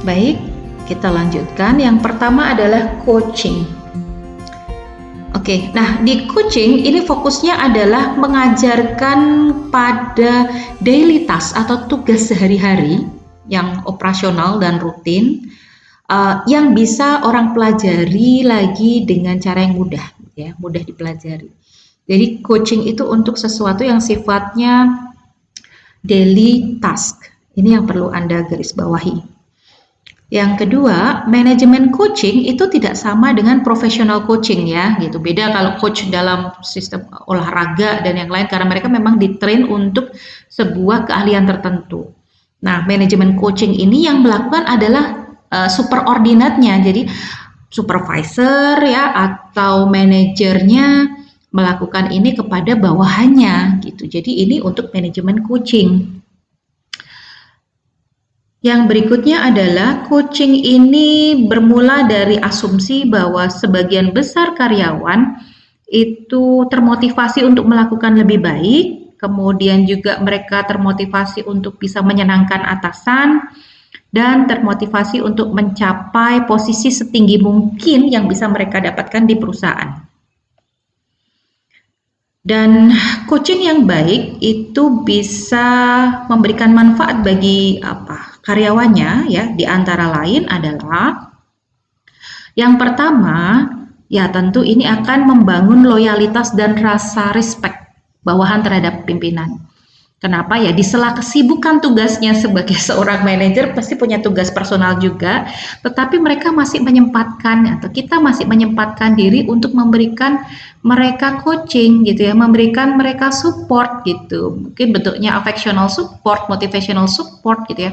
Baik, kita lanjutkan. Yang pertama adalah coaching. Oke, nah di coaching ini fokusnya adalah mengajarkan pada daily task atau tugas sehari-hari yang operasional dan rutin yang bisa orang pelajari lagi dengan cara yang mudah, ya, mudah dipelajari. Jadi coaching itu untuk sesuatu yang sifatnya daily task. Ini yang perlu Anda garis bawahi. Yang kedua, manajemen coaching itu tidak sama dengan professional coaching ya, gitu. Beda kalau coach dalam sistem olahraga dan yang lain karena mereka memang ditrain untuk sebuah keahlian tertentu. Nah, manajemen coaching ini yang melakukan adalah superordinatnya, jadi supervisor ya atau manajernya melakukan ini kepada bawahannya gitu. Jadi ini untuk manajemen coaching. Yang berikutnya adalah coaching ini bermula dari asumsi bahwa sebagian besar karyawan itu termotivasi untuk melakukan lebih baik, kemudian juga mereka termotivasi untuk bisa menyenangkan atasan, dan termotivasi untuk mencapai posisi setinggi mungkin yang bisa mereka dapatkan di perusahaan. Dan coaching yang baik itu bisa memberikan manfaat bagi karyawannya ya, di antara lain adalah yang pertama ya tentu ini akan membangun loyalitas dan rasa respect bawahan terhadap pimpinan. Kenapa ya? Di sela kesibukan tugasnya sebagai seorang manajer pasti punya tugas personal juga, tetapi mereka masih menyempatkan atau kita masih menyempatkan diri untuk memberikan mereka coaching gitu ya, memberikan mereka support gitu. Mungkin bentuknya affectional support, motivational support gitu ya,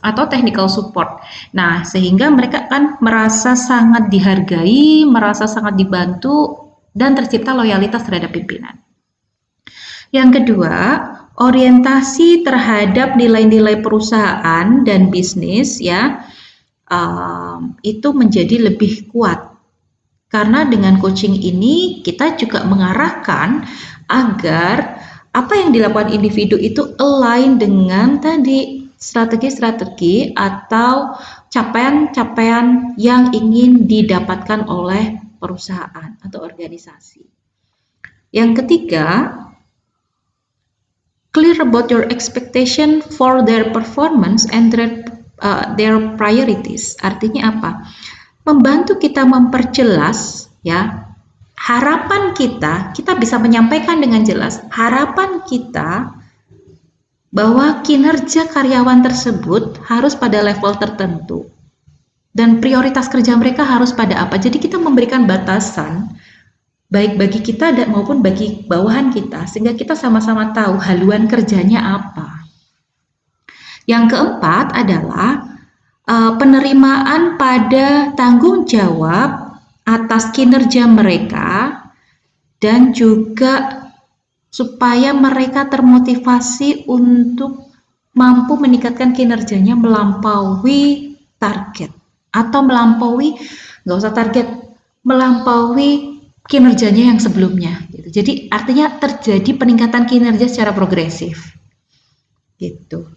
atau technical support. Nah, sehingga mereka akan merasa sangat dihargai, merasa sangat dibantu dan tercipta loyalitas terhadap pimpinan. Yang kedua, orientasi terhadap nilai-nilai perusahaan dan bisnis ya itu menjadi lebih kuat karena dengan coaching ini kita juga mengarahkan agar apa yang dilakukan individu itu align dengan tadi strategi-strategi atau capaian-capaian yang ingin didapatkan oleh perusahaan atau organisasi. Yang ketiga, clear about your expectation for their performance and their priorities. Artinya apa? Membantu kita memperjelas ya harapan kita bisa menyampaikan dengan jelas harapan kita bahwa kinerja karyawan tersebut harus pada level tertentu dan prioritas kerja mereka harus pada apa. Jadi kita memberikan batasan baik bagi kita dan maupun bagi bawahan kita sehingga kita sama-sama tahu haluan kerjanya apa. Yang keempat adalah penerimaan pada tanggung jawab atas kinerja mereka dan juga supaya mereka termotivasi untuk mampu meningkatkan kinerjanya melampaui target atau melampaui nggak usah target, melampaui kinerjanya yang sebelumnya gitu. Jadi artinya terjadi peningkatan kinerja secara progresif gitu.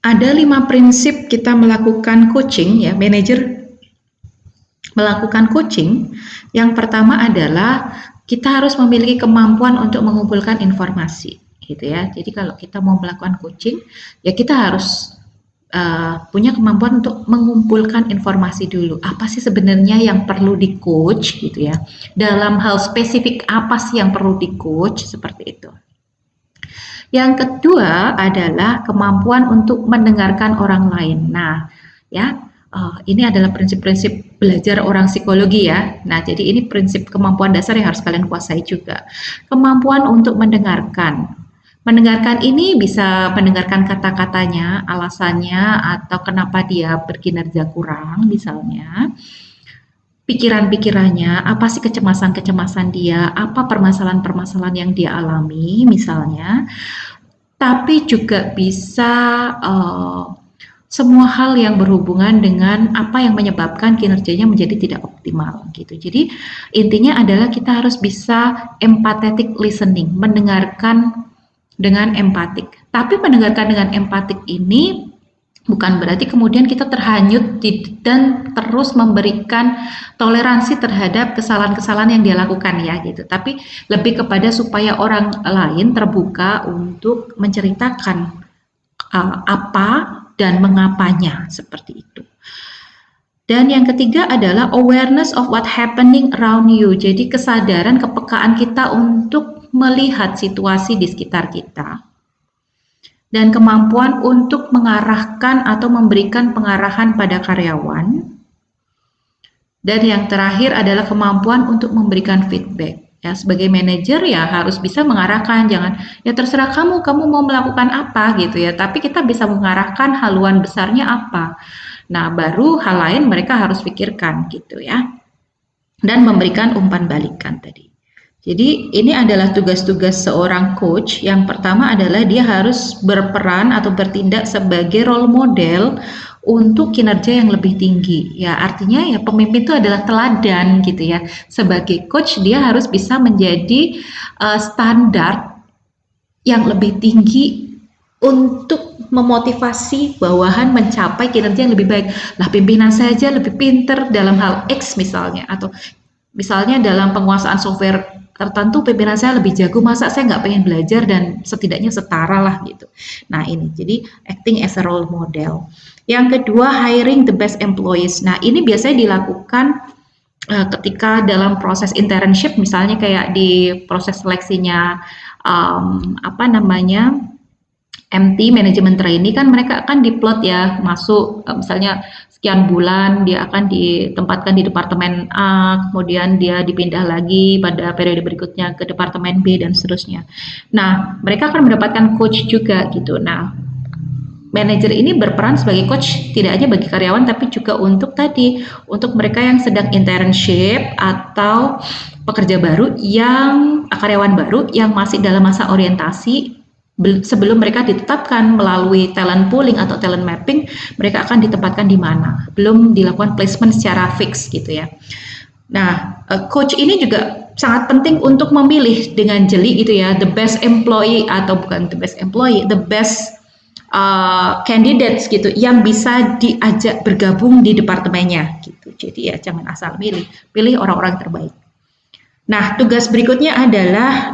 Ada 5 prinsip kita melakukan coaching ya, manajer melakukan coaching. Yang pertama adalah kita harus memiliki kemampuan untuk mengumpulkan informasi gitu ya. Jadi kalau kita mau melakukan coaching ya kita harus punya kemampuan untuk mengumpulkan informasi dulu. Apa sih sebenarnya yang perlu di coach gitu ya? Dalam hal spesifik apa sih yang perlu di coach seperti itu. Yang kedua adalah kemampuan untuk mendengarkan orang lain. Nah, ya ini adalah prinsip-prinsip belajar orang psikologi ya. Nah, jadi ini prinsip kemampuan dasar yang harus kalian kuasai juga. Kemampuan untuk mendengarkan. Mendengarkan ini bisa mendengarkan kata-katanya, alasannya, atau kenapa dia berkinerja kurang misalnya. Pikiran-pikirannya, apa sih kecemasan-kecemasan dia, apa permasalahan-permasalahan yang dia alami misalnya. Tapi juga bisa semua hal yang berhubungan dengan apa yang menyebabkan kinerjanya menjadi tidak optimal gitu. Jadi intinya adalah kita harus bisa empathetic listening, mendengarkan dengan empatik. Tapi mendengarkan dengan empatik ini bukan berarti kemudian kita terhanyut dan terus memberikan toleransi terhadap kesalahan-kesalahan yang dia lakukan ya gitu. Tapi lebih kepada supaya orang lain terbuka untuk menceritakan apa dan mengapanya seperti itu. Dan yang ketiga adalah awareness of what happening around you. Jadi kesadaran, kepekaan kita untuk melihat situasi di sekitar kita. Dan kemampuan untuk mengarahkan atau memberikan pengarahan pada karyawan. Dan yang terakhir adalah kemampuan untuk memberikan feedback. Ya, sebagai manajer ya harus bisa mengarahkan, jangan ya terserah kamu mau melakukan apa gitu ya, tapi kita bisa mengarahkan haluan besarnya apa. Nah, baru hal lain mereka harus pikirkan gitu ya. Dan memberikan umpan balikan tadi. Jadi ini adalah tugas-tugas seorang coach. Yang pertama adalah dia harus berperan atau bertindak sebagai role model untuk kinerja yang lebih tinggi. Ya, artinya ya pemimpin itu adalah teladan gitu ya. Sebagai coach dia harus bisa menjadi standar yang lebih tinggi untuk memotivasi bawahan mencapai kinerja yang lebih baik. Lah pimpinan saja lebih pinter dalam hal X misalnya, atau misalnya dalam penguasaan software tertentu pimpinan saya lebih jago, masa saya nggak pengen belajar dan setidaknya setara lah gitu. Nah ini jadi acting as a role model. Yang kedua, hiring the best employees. Nah ini biasanya dilakukan ketika dalam proses internship, misalnya kayak di proses seleksinya MT, manajemen trainee, kan mereka akan diplot ya, masuk misalnya sekian bulan dia akan ditempatkan di departemen A, kemudian dia dipindah lagi pada periode berikutnya ke departemen B dan seterusnya. Nah, mereka akan mendapatkan coach juga gitu. Nah, manajer ini berperan sebagai coach tidak hanya bagi karyawan tapi juga untuk mereka yang sedang internship atau pekerja baru, yang karyawan baru yang masih dalam masa orientasi. Sebelum mereka ditetapkan melalui talent pooling atau talent mapping, mereka akan ditempatkan di mana, belum dilakukan placement secara fix gitu ya. Nah, coach ini juga sangat penting untuk memilih dengan jeli gitu ya, the best employee atau bukan the best employee, the best candidates gitu, yang bisa diajak bergabung di departemennya gitu. Jadi ya jangan asal pilih orang-orang terbaik. Nah, tugas berikutnya adalah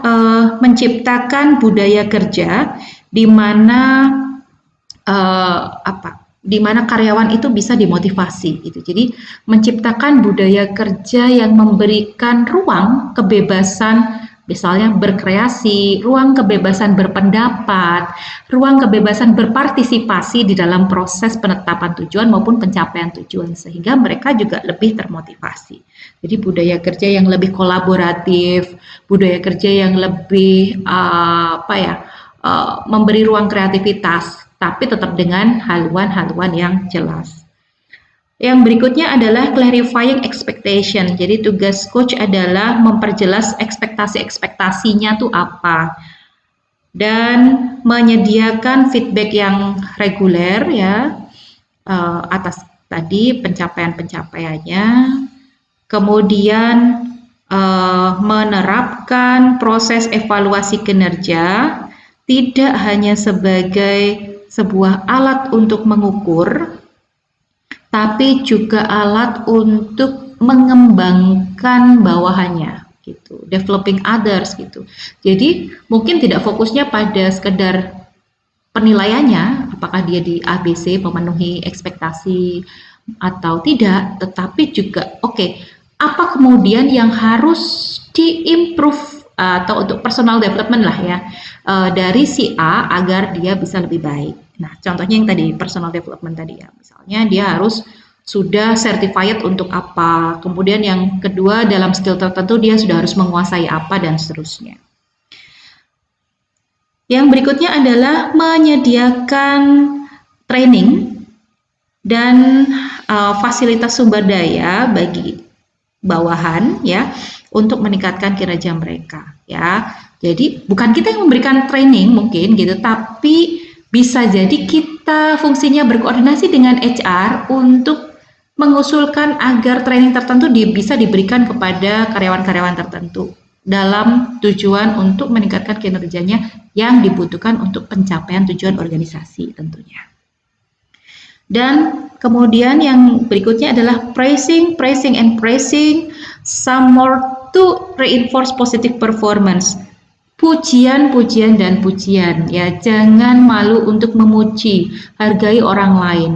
menciptakan budaya kerja di mana di mana karyawan itu bisa dimotivasi gitu. Jadi menciptakan budaya kerja yang memberikan ruang kebebasan, misalnya berkreasi, ruang kebebasan berpendapat, ruang kebebasan berpartisipasi di dalam proses penetapan tujuan maupun pencapaian tujuan, sehingga mereka juga lebih termotivasi. Jadi budaya kerja yang lebih kolaboratif, budaya kerja yang lebih memberi ruang kreativitas, tapi tetap dengan haluan-haluan yang jelas. Yang berikutnya adalah clarifying expectation. Jadi tugas coach adalah memperjelas ekspektasi-ekspektasinya tuh apa. Dan menyediakan feedback yang reguler ya atas tadi pencapaian-pencapaiannya. Kemudian menerapkan proses evaluasi kinerja tidak hanya sebagai sebuah alat untuk mengukur, tapi juga alat untuk mengembangkan bawahannya gitu, developing others gitu. Jadi mungkin tidak fokusnya pada sekedar penilaiannya, apakah dia di ABC memenuhi ekspektasi atau tidak, tetapi juga apa kemudian yang harus diimprove atau untuk personal development lah ya dari si A agar dia bisa lebih baik. Nah, contohnya yang tadi personal development tadi ya, misalnya dia harus sudah certified untuk apa, kemudian yang kedua dalam skill tertentu dia sudah harus menguasai apa dan seterusnya. Yang berikutnya adalah menyediakan training dan fasilitas sumber daya bagi bawahan ya untuk meningkatkan kinerja mereka ya. Jadi bukan kita yang memberikan training mungkin gitu, tapi bisa jadi kita kita fungsinya berkoordinasi dengan HR untuk mengusulkan agar training tertentu bisa diberikan kepada karyawan-karyawan tertentu dalam tujuan untuk meningkatkan kinerjanya yang dibutuhkan untuk pencapaian tujuan organisasi tentunya. Dan kemudian yang berikutnya adalah praising some more to reinforce positive performance. Pujian dan pujian, ya, jangan malu untuk memuji, hargai orang lain.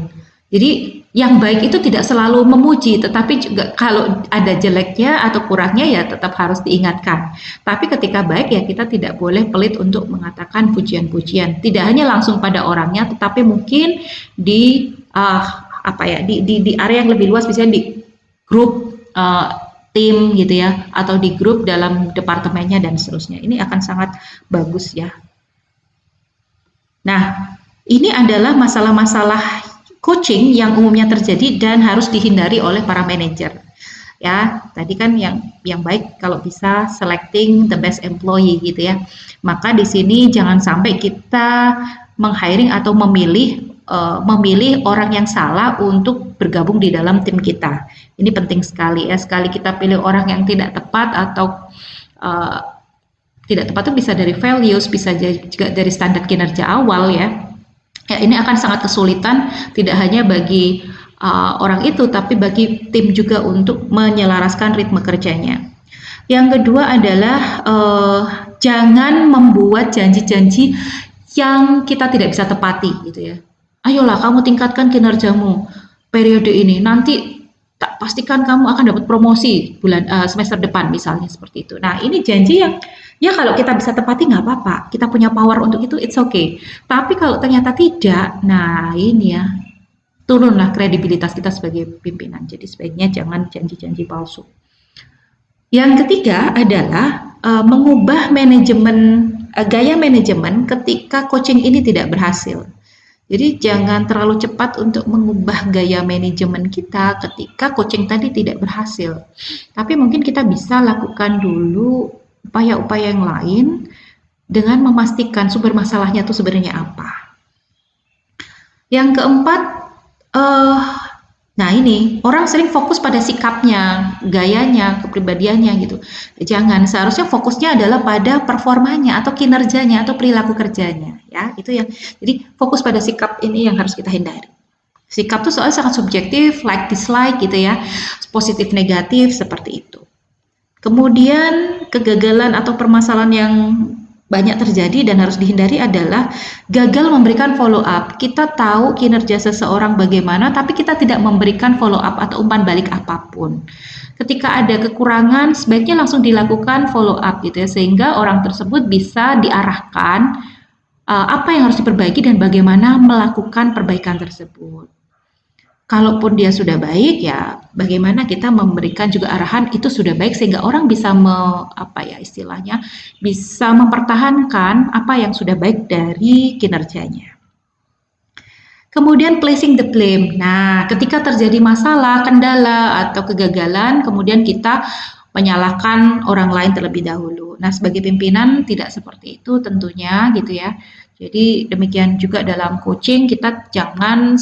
Jadi yang baik itu tidak selalu memuji, tetapi juga kalau ada jeleknya atau kurangnya ya tetap harus diingatkan. Tapi ketika baik ya kita tidak boleh pelit untuk mengatakan pujian-pujian. Tidak hanya langsung pada orangnya, tetapi mungkin di di area yang lebih luas, misalnya di grup tim gitu ya, atau di grup dalam departemennya dan seterusnya. Ini akan sangat bagus ya. Nah, ini adalah masalah-masalah coaching yang umumnya terjadi dan harus dihindari oleh para manajer. Ya, tadi kan yang baik kalau bisa selecting the best employee gitu ya. Maka di sini jangan sampai kita meng-hiring atau memilih orang yang salah untuk bergabung di dalam tim kita. Ini penting sekali ya. Sekali kita pilih orang yang tidak tepat atau tidak tepat itu bisa dari values, bisa juga dari standar kinerja awal ya. Ya, ini akan sangat kesulitan tidak hanya bagi orang itu, tapi bagi tim juga untuk menyelaraskan ritme kerjanya. Yang kedua adalah jangan membuat janji-janji yang kita tidak bisa tepati gitu ya. Ayolah kamu tingkatkan kinerjamu periode ini, nanti tak pastikan kamu akan dapat promosi semester depan misalnya seperti itu. Nah ini janji yang ya kalau kita bisa tepati nggak apa-apa, kita punya power untuk itu, it's okay. Tapi kalau ternyata tidak, nah ini ya turunlah kredibilitas kita sebagai pimpinan. Jadi sebaiknya jangan janji-janji palsu. Yang ketiga adalah mengubah gaya manajemen ketika coaching ini tidak berhasil. Jadi jangan terlalu cepat untuk mengubah gaya manajemen kita ketika coaching tadi tidak berhasil. Tapi mungkin kita bisa lakukan dulu upaya-upaya yang lain dengan memastikan sumber masalahnya itu sebenarnya apa. Yang keempat, nah ini orang sering fokus pada sikapnya, gayanya, kepribadiannya gitu. Jangan, seharusnya fokusnya adalah pada performanya atau kinerjanya atau perilaku kerjanya ya. Itu yang jadi fokus pada sikap ini yang harus kita hindari. Sikap itu soalnya sangat subjektif, like dislike gitu ya, positif negatif seperti itu. Kemudian kegagalan atau permasalahan yang banyak terjadi dan harus dihindari adalah gagal memberikan follow up. Kita tahu kinerja seseorang bagaimana, tapi kita tidak memberikan follow up atau umpan balik apapun. Ketika ada kekurangan, sebaiknya langsung dilakukan follow up gitu ya, sehingga orang tersebut bisa diarahkan apa yang harus diperbaiki dan bagaimana melakukan perbaikan tersebut. Kalaupun dia sudah baik ya bagaimana kita memberikan juga arahan itu sudah baik sehingga orang bisa istilahnya bisa mempertahankan apa yang sudah baik dari kinerjanya. Kemudian placing the blame. Nah, ketika terjadi masalah, kendala atau kegagalan, kemudian kita menyalahkan orang lain terlebih dahulu. Nah, sebagai pimpinan tidak seperti itu tentunya gitu ya. Jadi demikian juga dalam coaching kita jangan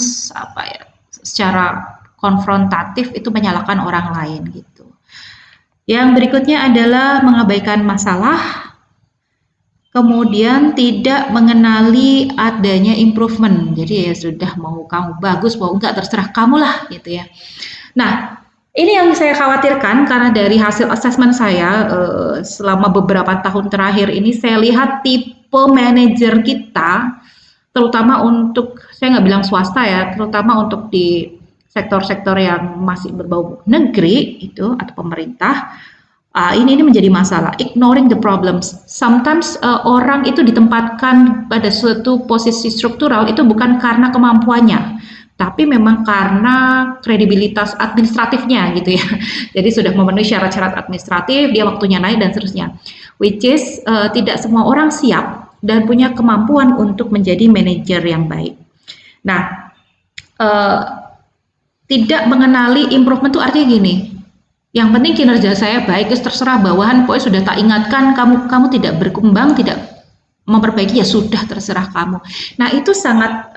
secara konfrontatif itu menyalahkan orang lain gitu. Yang berikutnya adalah mengabaikan masalah, kemudian tidak mengenali adanya improvement. Jadi ya sudah mau kamu bagus mau enggak terserah kamu lah gitu ya. Nah ini yang saya khawatirkan karena dari hasil assessment saya selama beberapa tahun terakhir ini saya lihat tipe manajer kita terutama untuk, saya nggak bilang swasta ya, terutama untuk di sektor-sektor yang masih berbau negeri itu atau pemerintah, ini menjadi masalah. Ignoring the problems. Sometimes orang itu ditempatkan pada suatu posisi struktural itu bukan karena kemampuannya, tapi memang karena kredibilitas administratifnya gitu ya. Jadi sudah memenuhi syarat-syarat administratif, dia waktunya naik dan seterusnya. Which is tidak semua orang siap dan punya kemampuan untuk menjadi manajer yang baik. Nah, tidak mengenali improvement itu artinya gini, yang penting kinerja saya baik, terserah bawahan, pokoknya sudah tak ingatkan, kamu tidak berkembang, tidak memperbaiki ya sudah terserah kamu. Nah, itu sangat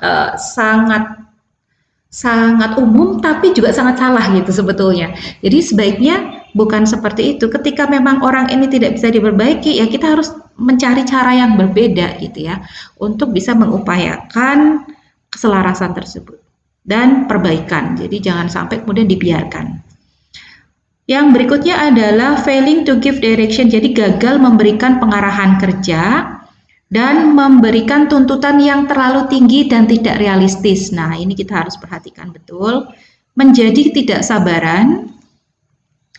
umum tapi juga sangat salah gitu sebetulnya. Jadi sebaiknya bukan seperti itu. Ketika memang orang ini tidak bisa diperbaiki, ya kita harus mencari cara yang berbeda gitu ya untuk bisa mengupayakan keselarasan tersebut dan perbaikan. Jadi jangan sampai kemudian dibiarkan. Yang berikutnya adalah failing to give direction. Jadi gagal memberikan pengarahan kerja dan memberikan tuntutan yang terlalu tinggi dan tidak realistis. Nah, ini kita harus perhatikan betul. Menjadi tidak sabaran,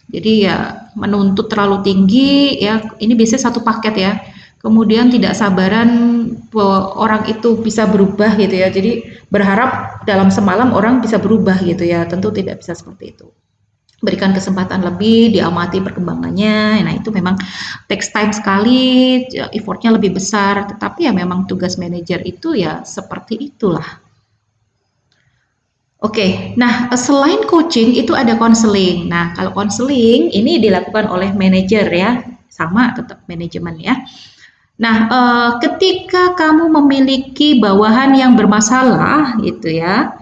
jadi ya menuntut terlalu tinggi, ya ini biasanya satu paket ya. Kemudian tidak sabaran bahwa orang itu bisa berubah gitu ya. Jadi berharap dalam semalam orang bisa berubah gitu ya. Tentu tidak bisa seperti itu. Berikan kesempatan lebih, diamati perkembangannya. Nah, itu memang takes time sekali, effortnya lebih besar, tetapi ya memang tugas manajer itu ya seperti itulah. Oke, nah selain coaching itu ada konseling. Nah, kalau konseling ini dilakukan oleh manajer ya, sama tetap manajemen ya. Nah, ketika kamu memiliki bawahan yang bermasalah gitu ya,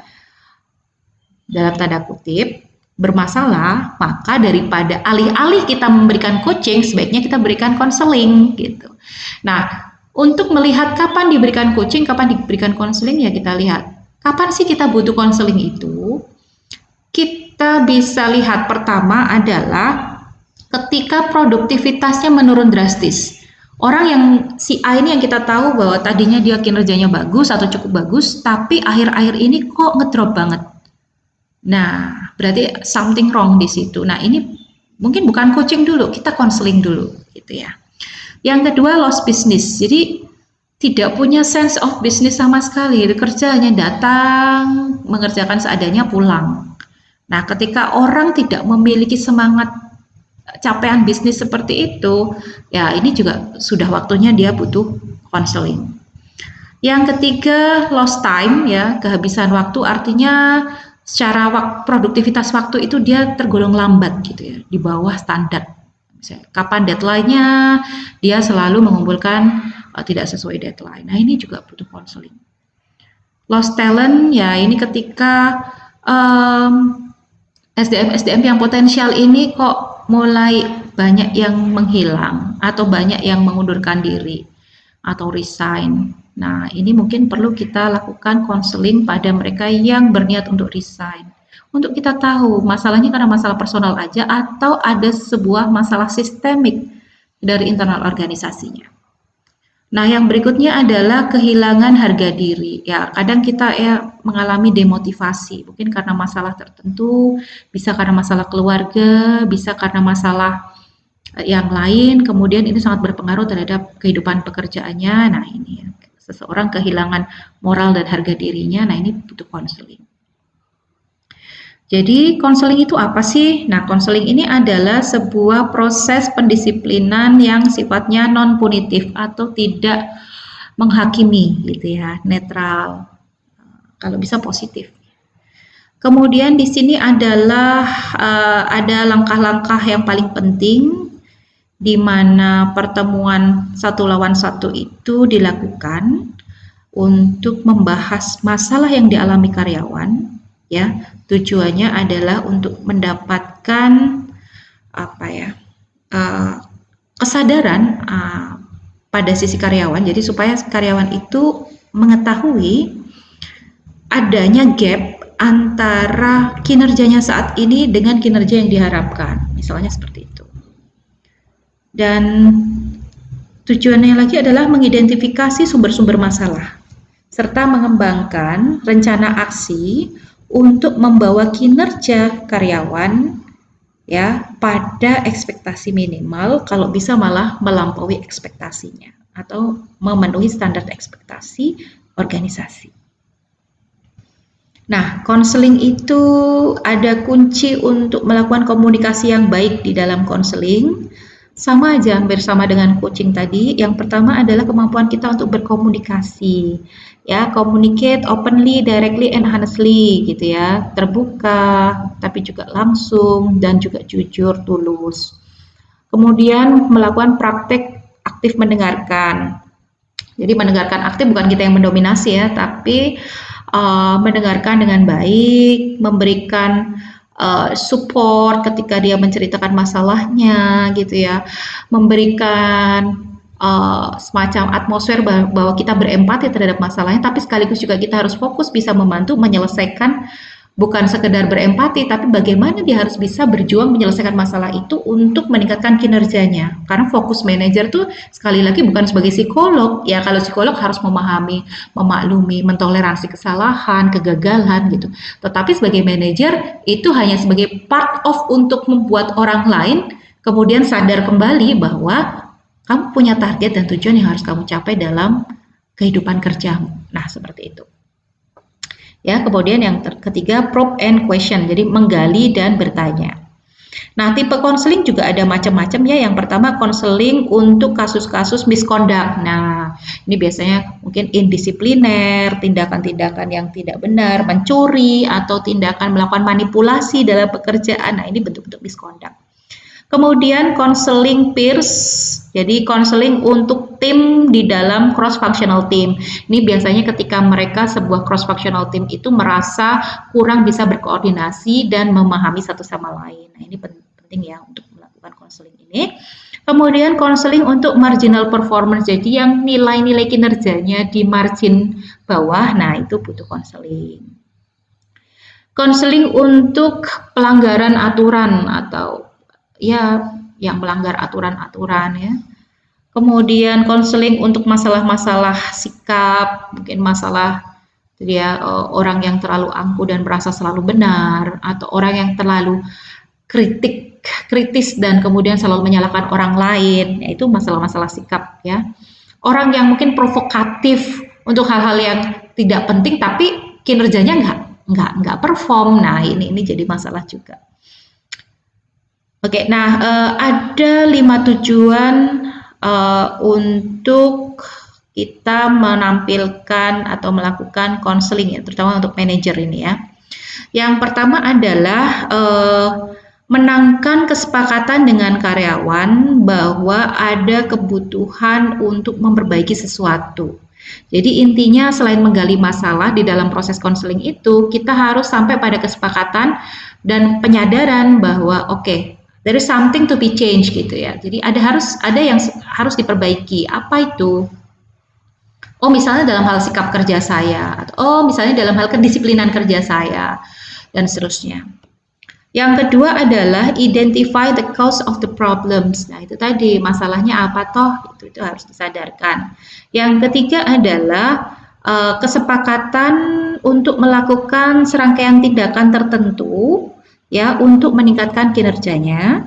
dalam tanda kutip, bermasalah, maka daripada alih-alih kita memberikan coaching, sebaiknya kita berikan konseling gitu. Nah, untuk melihat kapan diberikan coaching, kapan diberikan konseling, ya kita lihat kapan sih kita butuh konseling itu. Kita bisa lihat pertama adalah ketika produktivitasnya menurun drastis. Orang yang si A ini yang kita tahu bahwa tadinya dia kinerjanya bagus atau cukup bagus, tapi akhir-akhir ini kok ngedrop banget. Nah, berarti something wrong di situ. Nah, ini mungkin bukan coaching dulu, kita konseling dulu gitu ya. Yang kedua, lost business. Jadi tidak punya sense of business sama sekali. Kerja hanya datang, mengerjakan seadanya, pulang. Nah, ketika orang tidak memiliki semangat capaian bisnis seperti itu, ya ini juga sudah waktunya dia butuh konseling. Yang ketiga, lost time ya, kehabisan waktu, artinya secara produktivitas waktu itu dia tergolong lambat gitu ya, di bawah standar. Misalnya, kapan deadline-nya, dia selalu mengumpulkan tidak sesuai deadline. Nah, ini juga butuh konseling. Lost talent ya, ini ketika SDM yang potensial ini kok mulai banyak yang menghilang atau banyak yang mengundurkan diri atau resign. Nah, ini mungkin perlu kita lakukan konseling pada mereka yang berniat untuk resign. Untuk kita tahu masalahnya karena masalah personal aja atau ada sebuah masalah sistemik dari internal organisasinya. Nah, yang berikutnya adalah kehilangan harga diri. Ya, kadang kita ya mengalami demotivasi, mungkin karena masalah tertentu, bisa karena masalah keluarga, bisa karena masalah yang lain, kemudian ini sangat berpengaruh terhadap kehidupan pekerjaannya. Nah, ini ya, seseorang kehilangan moral dan harga dirinya. Nah, ini butuh konseling. Jadi konseling itu apa sih? Nah, konseling ini adalah sebuah proses pendisiplinan yang sifatnya non-punitif atau tidak menghakimi gitu ya, netral. Kalau bisa positif. Kemudian di sini adalah ada langkah-langkah yang paling penting di mana pertemuan satu lawan satu itu dilakukan untuk membahas masalah yang dialami karyawan, ya. Tujuannya adalah untuk mendapatkan kesadaran pada sisi karyawan, jadi supaya karyawan itu mengetahui adanya gap antara kinerjanya saat ini dengan kinerja yang diharapkan, misalnya seperti itu. Dan tujuannya lagi adalah mengidentifikasi sumber-sumber masalah serta mengembangkan rencana aksi untuk membawa kinerja karyawan ya pada ekspektasi minimal, kalau bisa malah melampaui ekspektasinya atau memenuhi standar ekspektasi organisasi. Nah, konseling itu ada kunci untuk melakukan komunikasi yang baik di dalam konseling. Sama aja hampir sama dengan coaching tadi. Yang pertama adalah kemampuan kita untuk berkomunikasi. Ya, communicate openly, directly and honestly gitu ya. Terbuka, tapi juga langsung dan juga jujur, tulus. Kemudian melakukan praktek aktif mendengarkan. Jadi mendengarkan aktif bukan kita yang mendominasi ya, tapi mendengarkan dengan baik, memberikan support ketika dia menceritakan masalahnya gitu ya, memberikan semacam atmosfer bahwa kita berempati terhadap masalahnya, tapi sekaligus juga kita harus fokus bisa membantu menyelesaikan, bukan sekedar berempati, tapi bagaimana dia harus bisa berjuang menyelesaikan masalah itu untuk meningkatkan kinerjanya. Karena fokus manajer tuh sekali lagi bukan sebagai psikolog. Ya kalau psikolog harus memahami, memaklumi, mentoleransi kesalahan, kegagalan gitu. Tetapi sebagai manajer itu hanya sebagai part of untuk membuat orang lain kemudian sadar kembali bahwa kamu punya target dan tujuan yang harus kamu capai dalam kehidupan kerjamu. Nah, seperti itu. Ya, kemudian yang ketiga probe and question, jadi menggali dan bertanya. Nah, tipe konseling juga ada macam-macam ya. Yang pertama konseling untuk kasus-kasus misconduct. Nah, ini biasanya mungkin indisipliner, tindakan-tindakan yang tidak benar, mencuri atau tindakan melakukan manipulasi dalam pekerjaan. Nah, ini bentuk-bentuk misconduct. Kemudian konseling peers, jadi konseling untuk tim di dalam cross functional team. Ini biasanya ketika mereka sebuah cross functional team itu merasa kurang bisa berkoordinasi dan memahami satu sama lain. Nah, ini penting ya untuk melakukan konseling ini. Kemudian konseling untuk marginal performance, jadi yang nilai-nilai kinerjanya di margin bawah, nah itu butuh konseling. Konseling untuk pelanggaran aturan atau ya yang melanggar aturan-aturan ya. Kemudian konseling untuk masalah-masalah sikap, mungkin masalah ya orang yang terlalu angkuh dan merasa selalu benar, atau orang yang terlalu kritis dan kemudian selalu menyalahkan orang lain, yaitu masalah-masalah sikap ya. Orang yang mungkin provokatif untuk hal-hal yang tidak penting tapi kinerjanya nggak perform. Nah, ini jadi masalah juga. Oke, nah ada 5 tujuan untuk kita menampilkan atau melakukan konseling ya, terutama untuk manajer ini ya. Yang pertama adalah menangkan kesepakatan dengan karyawan bahwa ada kebutuhan untuk memperbaiki sesuatu. Jadi intinya selain menggali masalah di dalam proses konseling itu, kita harus sampai pada kesepakatan dan penyadaran bahwa oke, there is something to be changed gitu ya. Jadi ada yang harus diperbaiki. Apa itu? Oh, misalnya dalam hal sikap kerja saya, atau misalnya dalam hal kedisiplinan kerja saya, dan seterusnya. Yang kedua adalah identify the cause of the problems. Nah, itu tadi masalahnya apa toh? Itu harus disadarkan. Yang ketiga adalah kesepakatan untuk melakukan serangkaian tindakan tertentu ya untuk meningkatkan kinerjanya.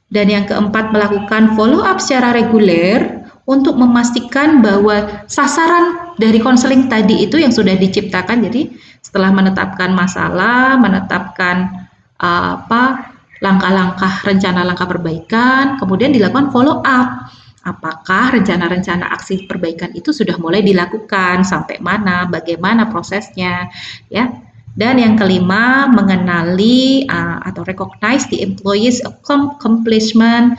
Dan yang keempat melakukan follow up secara reguler untuk memastikan bahwa sasaran dari konseling tadi itu yang sudah diciptakan. Jadi setelah menetapkan masalah, menetapkan langkah-langkah rencana langkah perbaikan, kemudian dilakukan follow up. Apakah rencana-rencana aksi perbaikan itu sudah mulai dilakukan, sampai mana, bagaimana prosesnya, ya. Dan yang kelima, mengenali atau recognize the employees accomplishment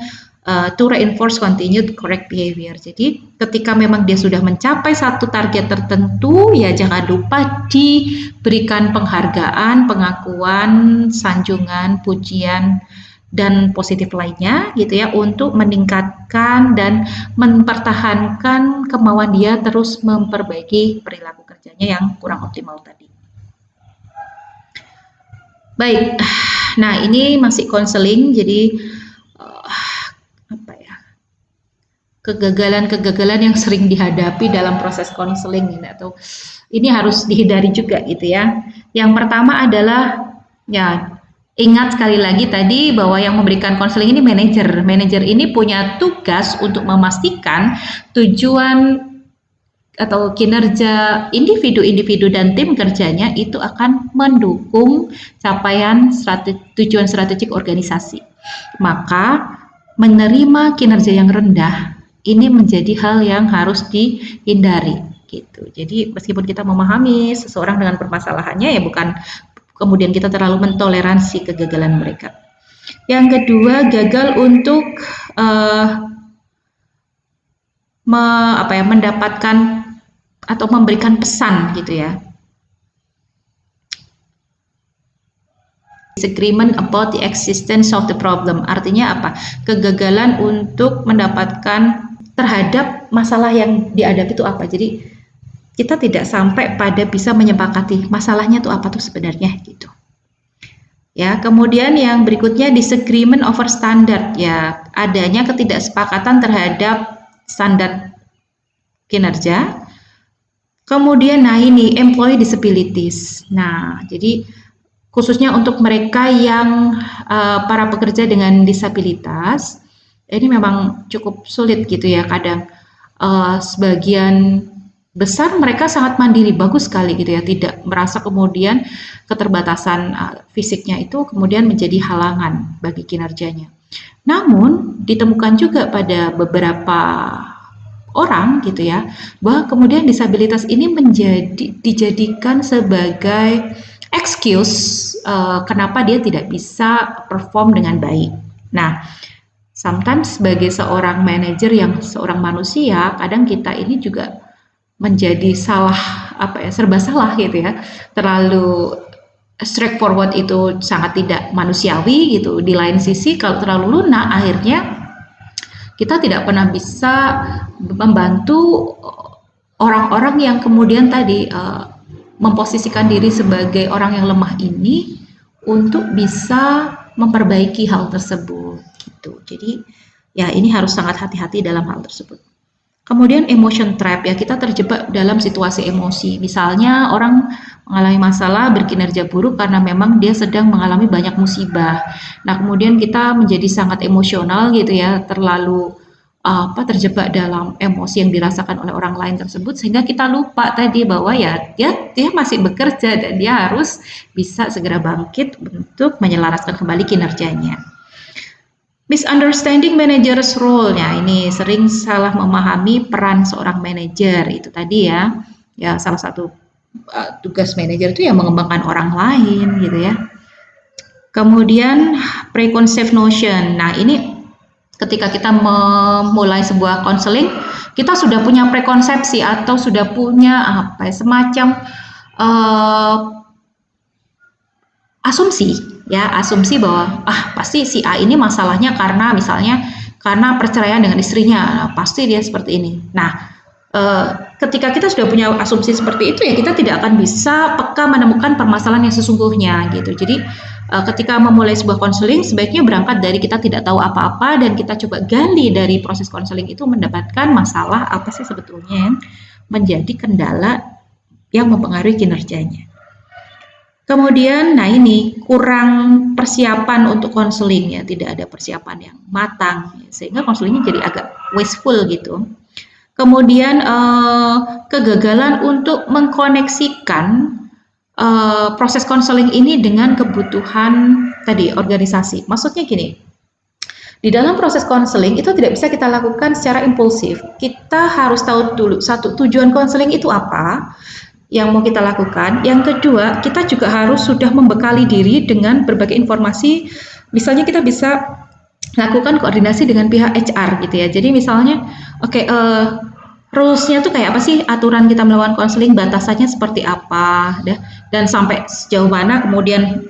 to reinforce continued correct behavior. Jadi ketika memang dia sudah mencapai satu target tertentu, ya jangan lupa diberikan penghargaan, pengakuan, sanjungan, pujian, dan positif lainnya gitu ya untuk meningkatkan dan mempertahankan kemauan dia terus memperbaiki perilaku kerjanya yang kurang optimal tadi. Baik, nah ini masih konseling, jadi kegagalan-kegagalan yang sering dihadapi dalam proses konseling ini atau ini harus dihindari juga gitu ya. Yang pertama adalah ya ingat sekali lagi tadi bahwa yang memberikan konseling ini manajer. Manajer ini punya tugas untuk memastikan tujuan atau kinerja individu-individu dan tim kerjanya itu akan mendukung capaian tujuan strategik organisasi. Maka menerima kinerja yang rendah ini menjadi hal yang harus dihindari gitu. Jadi meskipun kita memahami seseorang dengan permasalahannya ya bukan kemudian kita terlalu mentoleransi kegagalan mereka. Yang kedua, gagal untuk mendapatkan atau memberikan pesan gitu ya. Disagreement about the existence of the problem. Artinya apa? Kegagalan untuk mendapatkan terhadap masalah yang dihadapi itu apa. Jadi kita tidak sampai pada bisa menyepakati masalahnya itu apa tuh sebenarnya gitu. Ya, kemudian yang berikutnya disagreement over standard, ya adanya ketidaksepakatan terhadap standar kinerja. Kemudian nah ini employee disabilities. Nah, jadi khususnya untuk mereka yang para pekerja dengan disabilitas, ini memang cukup sulit gitu ya kadang. Sebagian besar mereka sangat mandiri, bagus sekali gitu ya, tidak merasa kemudian keterbatasan fisiknya itu kemudian menjadi halangan bagi kinerjanya. Namun ditemukan juga pada beberapa orang gitu ya, bahwa kemudian disabilitas ini dijadikan sebagai excuse kenapa dia tidak bisa perform dengan baik. Nah, sometimes sebagai seorang manajer yang seorang manusia, kadang kita ini juga menjadi serba salah gitu ya, terlalu straightforward itu sangat tidak manusiawi gitu. Di lain sisi kalau terlalu lunak, akhirnya kita tidak pernah bisa membantu orang-orang yang kemudian tadi memposisikan diri sebagai orang yang lemah ini untuk bisa memperbaiki hal tersebut gitu. Jadi ya ini harus sangat hati-hati dalam hal tersebut. Kemudian emotion trap, ya kita terjebak dalam situasi emosi. Misalnya orang mengalami masalah berkinerja buruk karena memang dia sedang mengalami banyak musibah. Nah, kemudian kita menjadi sangat emosional gitu ya, terlalu terjebak dalam emosi yang dirasakan oleh orang lain tersebut sehingga kita lupa tadi bahwa ya dia masih bekerja dan dia harus bisa segera bangkit untuk menyelaraskan kembali kinerjanya. Misunderstanding manager's role-nya, ini sering salah memahami peran seorang manajer itu tadi ya. Ya salah satu tugas manajer itu ya mengembangkan orang lain gitu ya. Kemudian preconceived notion. Nah, ini ketika kita memulai sebuah konseling, kita sudah punya prekonsepsi atau sudah punya semacam asumsi ya, asumsi bahwa pasti si A ini masalahnya karena misalnya karena perceraian dengan istrinya, pasti dia seperti ini. Nah, ketika kita sudah punya asumsi seperti itu ya kita tidak akan bisa peka menemukan permasalahan yang sesungguhnya gitu. Jadi ketika memulai sebuah konseling sebaiknya berangkat dari kita tidak tahu apa-apa dan kita coba gali dari proses konseling itu mendapatkan masalah apa sih sebetulnya yang menjadi kendala yang mempengaruhi kinerjanya. Kemudian, nah ini kurang persiapan untuk konseling ya, tidak ada persiapan yang matang, sehingga konselingnya jadi agak wasteful gitu. Kemudian kegagalan untuk mengkoneksikan proses konseling ini dengan kebutuhan tadi organisasi. Maksudnya gini, di dalam proses konseling itu tidak bisa kita lakukan secara impulsif. Kita harus tahu dulu satu, tujuan konseling itu apa yang mau kita lakukan. Yang kedua, kita juga harus sudah membekali diri dengan berbagai informasi. Misalnya kita bisa lakukan koordinasi dengan pihak HR gitu ya. Jadi misalnya, rules-nya tuh kayak apa sih, aturan kita melakukan konseling, batasannya seperti apa, dan sampai sejauh mana kemudian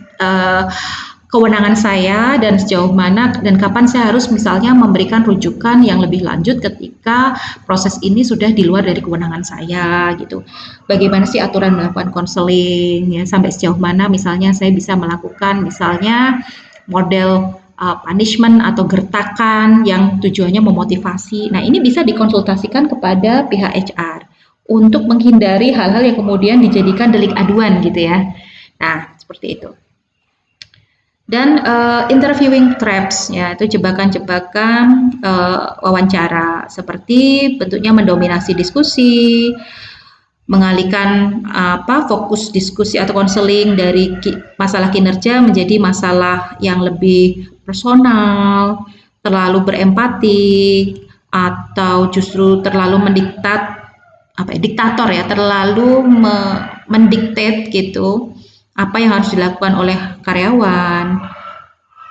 kewenangan saya dan sejauh mana dan kapan saya harus misalnya memberikan rujukan yang lebih lanjut ketika proses ini sudah di luar dari kewenangan saya gitu. Bagaimana sih aturan melakukan konseling ya, sampai sejauh mana misalnya saya bisa melakukan misalnya model punishment atau gertakan yang tujuannya memotivasi. Nah, ini bisa dikonsultasikan kepada pihak HR untuk menghindari hal-hal yang kemudian dijadikan delik aduan gitu ya. Nah, seperti itu. Dan interviewing traps ya, itu jebakan-jebakan wawancara seperti bentuknya mendominasi diskusi, mengalihkan fokus diskusi atau konseling dari masalah kinerja menjadi masalah yang lebih personal, terlalu berempati, atau justru terlalu diktator ya, terlalu mendiktat gitu apa yang harus dilakukan oleh karyawan,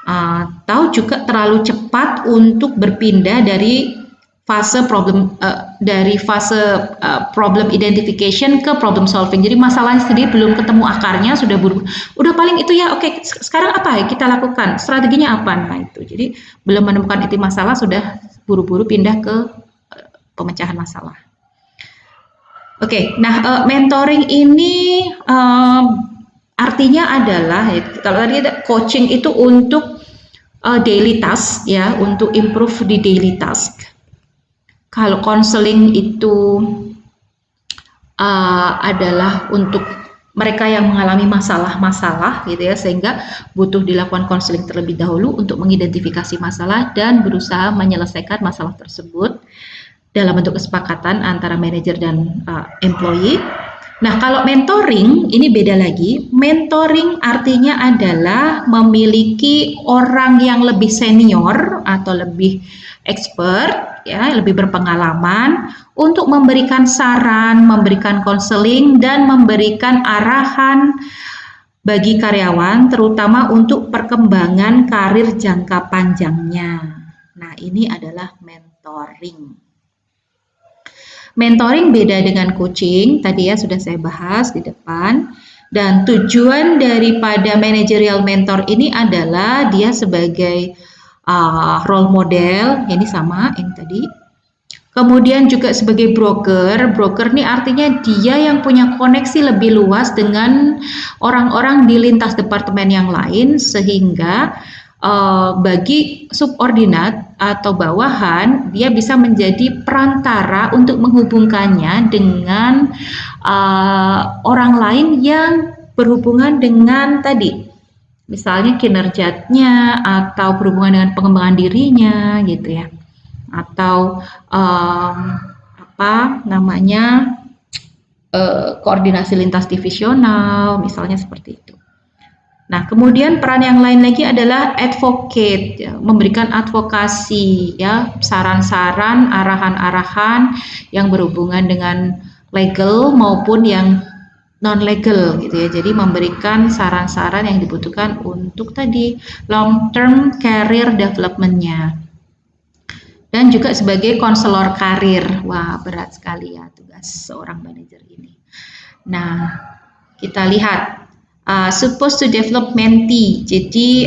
atau juga terlalu cepat untuk berpindah dari fase problem dari fase problem identification ke problem solving. Jadi masalahnya sendiri belum ketemu akarnya, sudah udah paling itu ya, oke, sekarang apa ya kita lakukan, strateginya apa. Nah itu, jadi belum menemukan inti masalah sudah buru-buru pindah ke pemecahan masalah. Oke, nah mentoring ini artinya adalah kalau tadi coaching itu untuk daily task ya, untuk improve di daily task. Kalau konseling itu adalah untuk mereka yang mengalami masalah-masalah gitu ya, sehingga butuh dilakukan konseling terlebih dahulu untuk mengidentifikasi masalah dan berusaha menyelesaikan masalah tersebut dalam bentuk kesepakatan antara manajer dan employee. Nah, kalau mentoring ini beda lagi. Mentoring artinya adalah memiliki orang yang lebih senior atau lebih expert ya, lebih berpengalaman untuk memberikan saran, memberikan konseling dan memberikan arahan bagi karyawan terutama untuk perkembangan karir jangka panjangnya. Nah, ini adalah mentoring. Mentoring beda dengan coaching, tadi ya sudah saya bahas di depan. Dan tujuan daripada managerial mentor ini adalah dia sebagai role model, ini sama yang tadi. Kemudian juga sebagai broker ini artinya dia yang punya koneksi lebih luas dengan orang-orang di lintas departemen yang lain sehingga bagi subordinat atau bawahan dia bisa menjadi perantara untuk menghubungkannya dengan orang lain yang berhubungan dengan tadi misalnya kinerjanya atau berhubungan dengan pengembangan dirinya gitu ya, atau koordinasi lintas divisional misalnya seperti itu. Nah, kemudian peran yang lain lagi adalah advocate, ya, memberikan advokasi, ya, saran-saran, arahan-arahan yang berhubungan dengan legal maupun yang non-legal, gitu ya. Jadi memberikan saran-saran yang dibutuhkan untuk tadi long-term career development-nya. Dan juga sebagai konselor karir, wah berat sekali ya tugas seorang manajer ini. Nah, kita lihat. Supposed to develop mentee. Jadi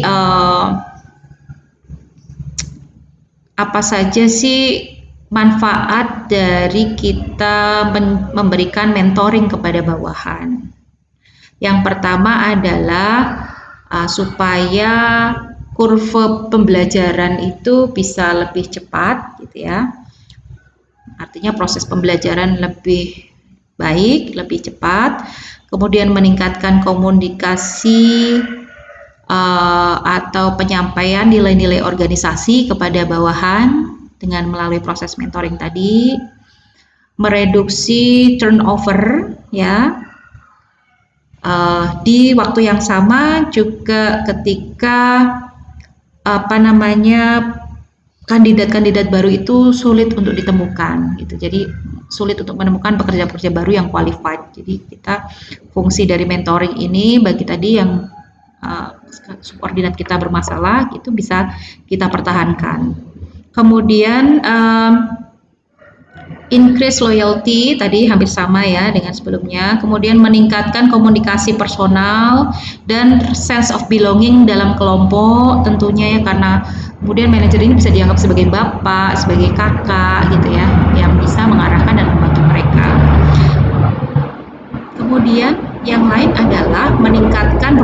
apa saja sih manfaat dari kita memberikan mentoring kepada bawahan? Yang pertama adalah supaya kurva pembelajaran itu bisa lebih cepat, gitu ya. Artinya proses pembelajaran lebih baik, lebih cepat. Kemudian meningkatkan komunikasi atau penyampaian nilai-nilai organisasi kepada bawahan dengan melalui proses mentoring tadi, mereduksi turnover ya di waktu yang sama juga ketika kandidat-kandidat baru itu sulit untuk ditemukan gitu. Jadi sulit untuk menemukan pekerja-pekerja baru yang qualified. Jadi kita fungsi dari mentoring ini bagi tadi yang subordinat kita bermasalah itu bisa kita pertahankan. Kemudian increase loyalty tadi hampir sama ya dengan sebelumnya. Kemudian meningkatkan komunikasi personal dan sense of belonging dalam kelompok tentunya ya, karena kemudian manajer ini bisa dianggap sebagai bapak, sebagai kakak gitu ya, yang bisa mengarahkan dan membantu mereka. Kemudian yang lain adalah meningkatkan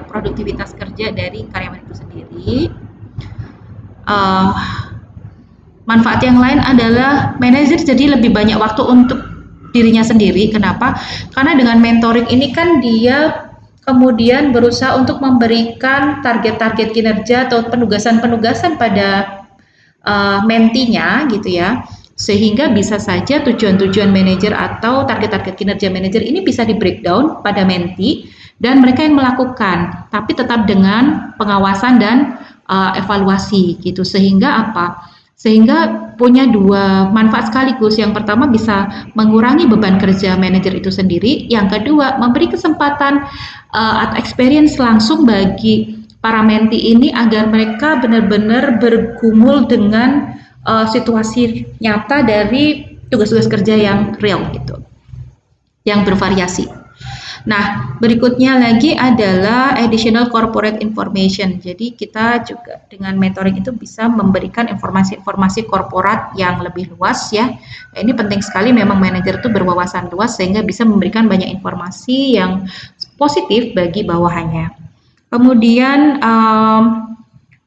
produktivitas kerja dari karyawan itu sendiri. Manfaat yang lain adalah manajer jadi lebih banyak waktu untuk dirinya sendiri. Kenapa? Karena dengan mentoring ini kan dia kemudian berusaha untuk memberikan target-target kinerja atau penugasan-penugasan pada mentinya gitu ya, sehingga bisa saja tujuan-tujuan manajer atau target-target kinerja manajer ini bisa di breakdown pada menti dan mereka yang melakukan, tapi tetap dengan pengawasan dan evaluasi gitu, sehingga apa? Sehingga punya dua manfaat sekaligus. Yang pertama bisa mengurangi beban kerja manajer itu sendiri. Yang kedua memberi kesempatan atau experience langsung bagi para menti ini agar mereka benar-benar bergumul dengan situasi nyata dari tugas-tugas kerja yang real gitu, yang bervariasi. Nah, berikutnya lagi adalah additional corporate information. Jadi kita juga dengan mentoring itu bisa memberikan informasi-informasi korporat yang lebih luas ya. Nah, ini penting sekali, memang manajer itu berwawasan luas sehingga bisa memberikan banyak informasi yang positif bagi bawahannya. Kemudian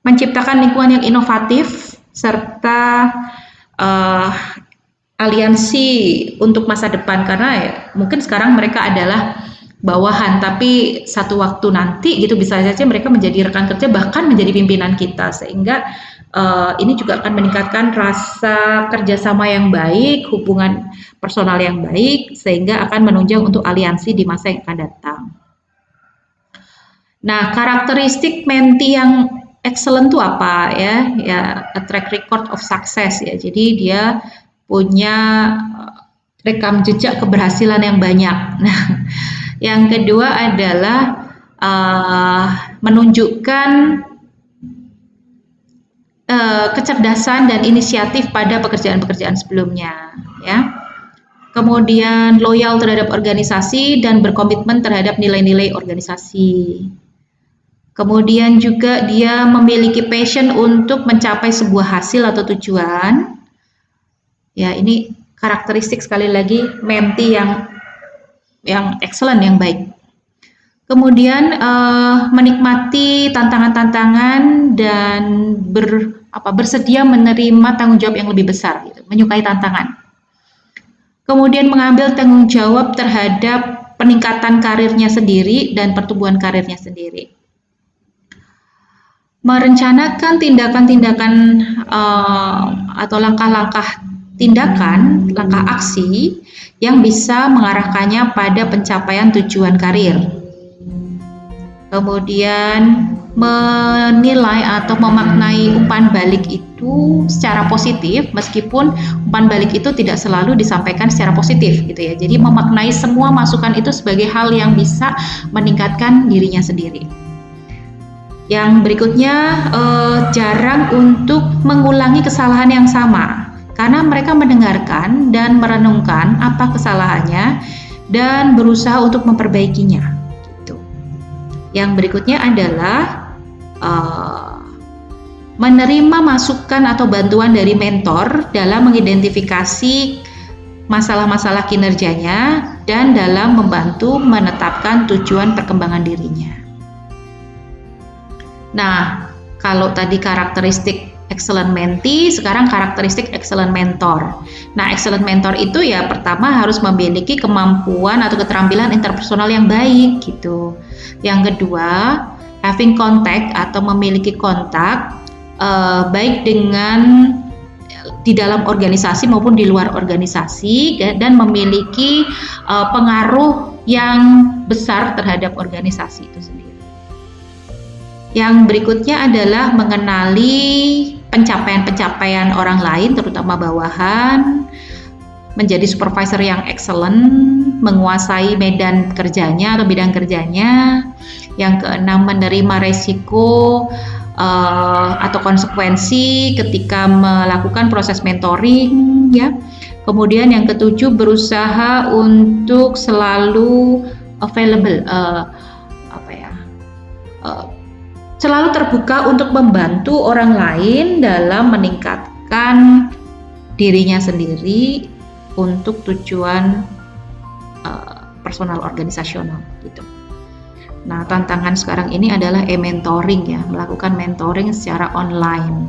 menciptakan lingkungan yang inovatif serta aliansi untuk masa depan, karena ya, mungkin sekarang mereka adalah bawahan, tapi satu waktu nanti gitu bisa saja mereka menjadi rekan kerja, bahkan menjadi pimpinan kita, sehingga ini juga akan meningkatkan rasa kerjasama yang baik, hubungan personal yang baik, sehingga akan menunjang untuk aliansi di masa yang akan datang. Nah, karakteristik menti yang excellent itu apa ya? Ya, a track record of success ya. Jadi dia punya rekam jejak keberhasilan yang banyak. Nah, yang kedua adalah menunjukkan kecerdasan dan inisiatif pada pekerjaan-pekerjaan sebelumnya, ya. Kemudian loyal terhadap organisasi dan berkomitmen terhadap nilai-nilai organisasi. Kemudian juga dia memiliki passion untuk mencapai sebuah hasil atau tujuan. Ya, ini karakteristik sekali lagi menti yang excellent, yang baik. Kemudian menikmati tantangan-tantangan dan bersedia menerima tanggung jawab yang lebih besar, gitu, menyukai tantangan. Kemudian mengambil tanggung jawab terhadap peningkatan karirnya sendiri dan pertumbuhan karirnya sendiri. Merencanakan tindakan-tindakan atau langkah-langkah tindakan, langkah aksi yang bisa mengarahkannya pada pencapaian tujuan karir. Kemudian menilai atau memaknai umpan balik itu secara positif, meskipun umpan balik itu tidak selalu disampaikan secara positif gitu ya. Jadi memaknai semua masukan itu sebagai hal yang bisa meningkatkan dirinya sendiri. Yang berikutnya, jarang untuk mengulangi kesalahan yang sama, karena mereka mendengarkan dan merenungkan apa kesalahannya dan berusaha untuk memperbaikinya. Gitu. Yang berikutnya adalah menerima masukan atau bantuan dari mentor dalam mengidentifikasi masalah-masalah kinerjanya dan dalam membantu menetapkan tujuan perkembangan dirinya. Nah, kalau tadi karakteristik excellent mentee, sekarang karakteristik excellent mentor. Nah, excellent mentor itu ya pertama harus memiliki kemampuan atau keterampilan interpersonal yang baik gitu. Yang kedua, having contact atau memiliki kontak baik dengan di dalam organisasi maupun di luar organisasi, dan memiliki pengaruh yang besar terhadap organisasi itu sendiri. Yang berikutnya adalah mengenali pencapaian-pencapaian orang lain, terutama bawahan, menjadi supervisor yang excellent, menguasai medan kerjanya atau bidang kerjanya. Yang keenam, menerima resiko atau konsekuensi ketika melakukan proses mentoring, ya. Kemudian yang ketujuh, berusaha untuk selalu available, selalu terbuka untuk membantu orang lain dalam meningkatkan dirinya sendiri untuk tujuan personal organisasional gitu. Nah, tantangan sekarang ini adalah e-mentoring ya, melakukan mentoring secara online.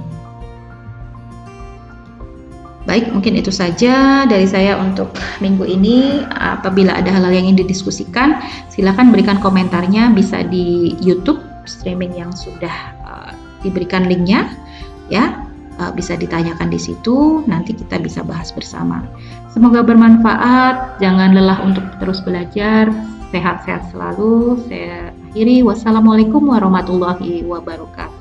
Baik, mungkin itu saja dari saya untuk minggu ini. Apabila ada hal-hal yang ingin didiskusikan, silakan berikan komentarnya, bisa di YouTube streaming yang sudah diberikan linknya ya, bisa ditanyakan di situ, nanti kita bisa bahas bersama. Semoga bermanfaat, jangan lelah untuk terus belajar, sehat-sehat selalu. Saya akhiri, wassalamualaikum warahmatullahi wabarakatuh.